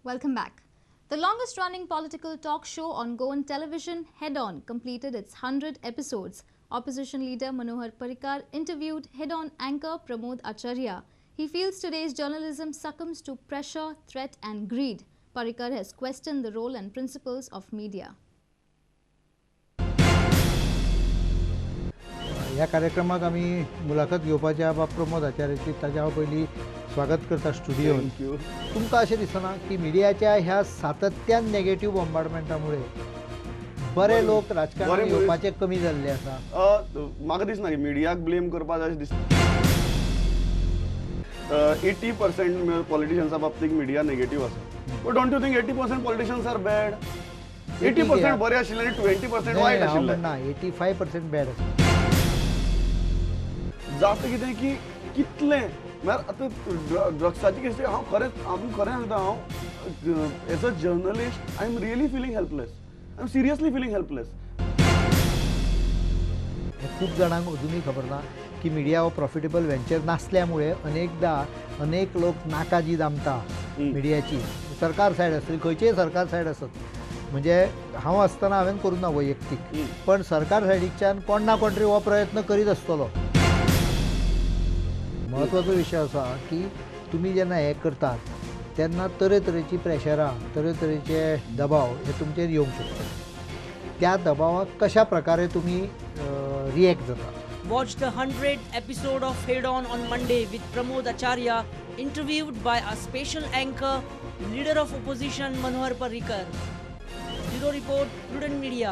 Welcome back. The longest running political talk show on Goan television, Head On, completed its 100 episodes. Opposition leader Manohar Parrikar interviewed Head On anchor Pramod Acharya. He feels today's journalism succumbs to pressure, threat and greed. Parrikar has questioned the role and principles of media. ह्या कार्यक्रमाक आमी मुलाखत घेवपाचे आहा प्रमोद आचार्याची ताच्या पयलीं स्वागत करता स्टुडियोन. तुमकां अशें दिसना की मिडियाच्या ह्या सातत्यान नेगेटिव्ह बॉम्बार्डमेंटामुळे बरे लोक राजकारणात येवपाचे कमी जाल्ले आसा? म्हाका दिसना की मिडियाक ब्लेम करपाक अशें दिसता. 80% पॉलिटिशियन्सा बाबतीत मिडिया नेगेटिव्ह आसा. But don't you think 80% politicians are bad? 80% बरे आशिल्ले आनी 20% वायट आशिल्ले. ना, 85% बॅड आसा. जाता कितें की कितलें म्हळ्यार आतां ड्रग्साची केस हांव खरें सांगता, हांव as a journalist I am really feeling helpless. I am seriously feeling helpless. खूप जाणांक अजूनही खबर ना की मिडिया हो प्रॉफिटेबल व्हेंचर नासल्यामुळे अनेकदा अनेक लोक नाकाजी दामता मिडियाची. सरकार सायड आसतली, खंयचीय सरकार सायड आसत, म्हणजे हांव आसतना हांवें करूं ना वैयक्तीक, पण सरकार सायडीच्यान कोण ना कोण तरी हो प्रयत्न करीत आसतलो. महत्वाचो विषय असा की तुम्ही जेन्ना हें करतात तेन्ना तरेतरेची प्रेशरां, तरेतरेचे दबाव हे तुमचेर येवंक शकतात. त्या दबावाक कशा प्रकारे तुम्ही रिएक्ट जाता? Watch the 100th episode of Head On Monday with Pramod Acharya, interviewed by a special anchor, leader of opposition Manohar Parrikar. Bureau Report, Prudent Media.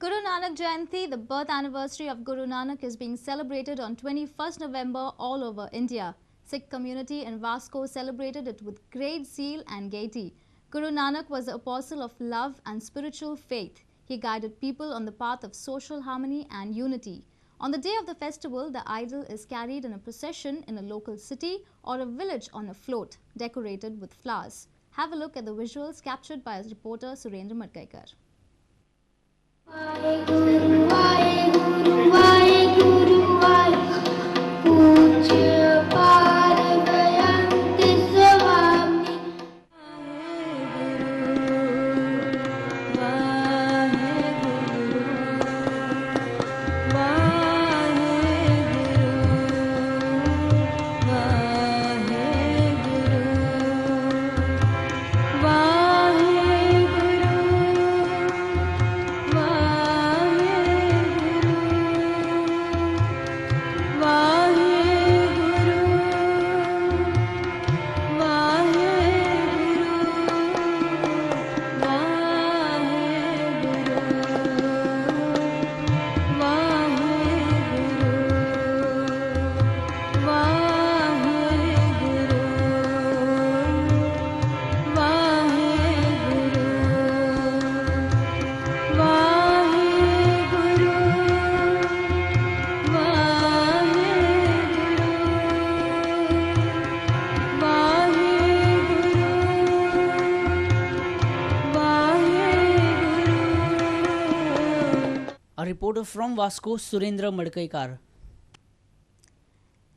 Guru Nanak Jayanti, the birth anniversary of Guru Nanak, is being celebrated on 21st November all over India. Sikh community in Vasco celebrated it with great zeal and gaiety. Guru Nanak was the apostle of love and spiritual faith. He guided people on the path of social harmony and unity. On the day of the festival, the idol is carried in a procession in a local city or a village on a float decorated with flowers. Have a look at the visuals captured by our reporter Surendra Madgaikar. A reporter from Vasco, Surendra Madgaikar.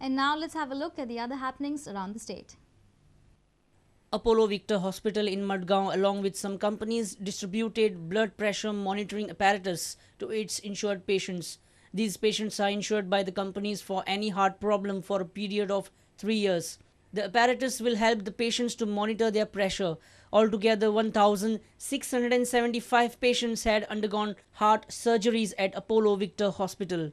And now let's have a look at the other happenings around the state. Apollo Victor Hospital in Madgaon, along with some companies, distributed blood pressure monitoring apparatus to its insured patients. These patients are insured by the companies for any heart problem for a period of 3 years. The apparatus will help the patients to monitor their pressure. Altogether, 1,675 patients had undergone heart surgeries at Apollo Victor Hospital.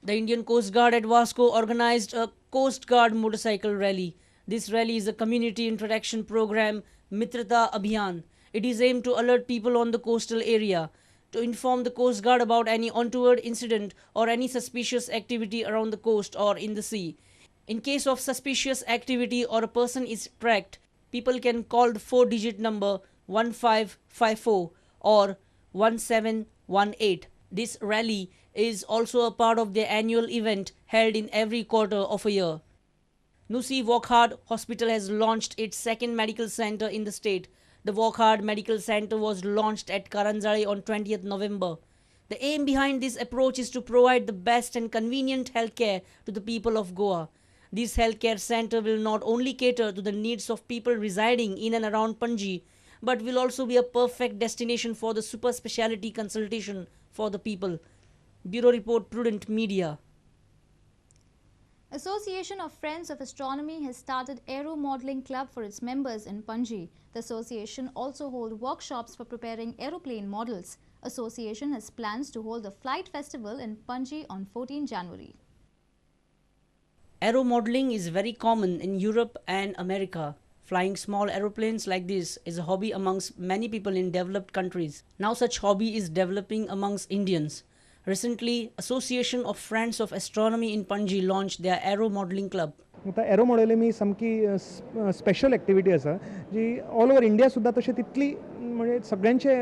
The Indian Coast Guard at Vasco organized a Coast Guard motorcycle rally. This rally is a community interaction program, Mitrata Abhiyan. It is aimed to alert people on the coastal area, to inform the Coast Guard about any untoward incident or any suspicious activity around the coast or in the sea. In case of suspicious activity or a person is tracked, people can call the 4-digit number 1554 or 1718. This rally is also a part of their annual event held in every quarter of a year. Nusi Wokhard Hospital has launched its second medical center in the state. The Wokhard Medical Center was launched at Karanjali on 20th November. The aim behind this approach is to provide the best and convenient healthcare to the people of Goa. This healthcare center will not only cater to the needs of people residing in and around Panji, but will also be a perfect destination for the super speciality consultation for the people. Bureau Report, Prudent Media. Association of Friends of Astronomy has started Aero Modelling Club for its members in Panji. The association also holds workshops for preparing aeroplane models. Association has plans to hold a flight festival in Panji on 14 January. Aero modeling is very common in Europe and America. Flying small aeroplanes like this is a hobby amongst many people in developed countries. Now such hobby is developing amongst Indians. Recently, Association of Friends of Astronomy in Panji launched their Aero Modelling Club. आता arrow modelling ही सामकी special activity आसा जी all over India सुद्दां तशी तितली म्हणजे सगळ्यांचे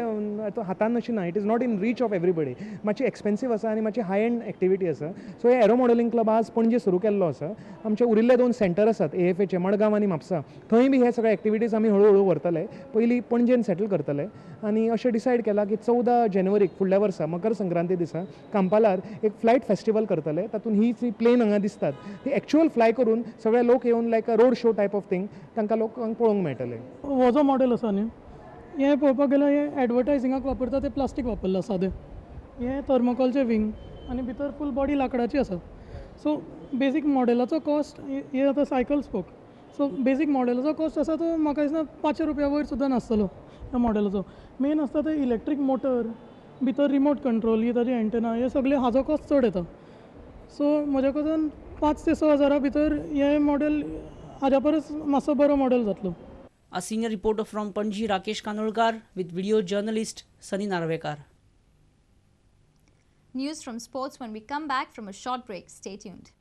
हातान अशी ना. It is not in reach of everybody. मातशी एक्सपेन्सीव आसा आनी मातशी हाय एंड एक्टिविटी आसा. सो हे एरो मॉडेलिंग क्लब आज पणजे सुरू केल्लो आसा. आमचे उरिल्ले 2 सेंटर आसात AFAचे मडगांव आनी म्हापसा. थंय बी हे सगळे एक्टिविटीज आमी हळूहळू व्हरतले. पयलीं पणजेन सेटल करतले आनी अशें डिसायड केलां की 14 जानेवारीक फुडल्या वर्सा मकर संक्रांती दिसा कांपालार एक फ्लायट फेस्टिवल करतले. तातूंत ही जी प्लेन हांगा दिसतात ती एक्चुअल फ्लाय करून सगळे लोक येवन लायक a road show type of thing तांकां लोकांक पळोवंक मेळटलें. हो जो मॉडेल आसा न्ही हे पळोवपाक गेल्यार हे एडवर्टायजिंगाक वापरता ते प्लास्टीक वापरला सादें. हे थर्मोकॉलचे विंग आनी भितर फूल बॉडी लाकडाची आसा. सो बेसीक मॉडेलाचो कॉस्ट हे आतां सायकल स्पोक. सो बेसीक मॉडेलाचो कॉस्ट आसा तो म्हाका दिसता 500 रुपया वयर सुद्दां नासतलो ह्या मॉडेलाचो. मेन आसता ते इलेक्ट्रीक मोटर भितर रिमोट कंट्रोल ही ताजी एंटेना हे सगळे हाजो कॉस्ट चड येता. सो म्हज्या कोतान 5 ते 6 हजारा भितर हे मॉडेल हाज्या परस मातसो बरो मॉडेल जातलो. A senior reporter from Panji, Rakesh Kanolkar, with video journalist Sunny Narvekar. News from sports when we come back from a short break. Stay tuned.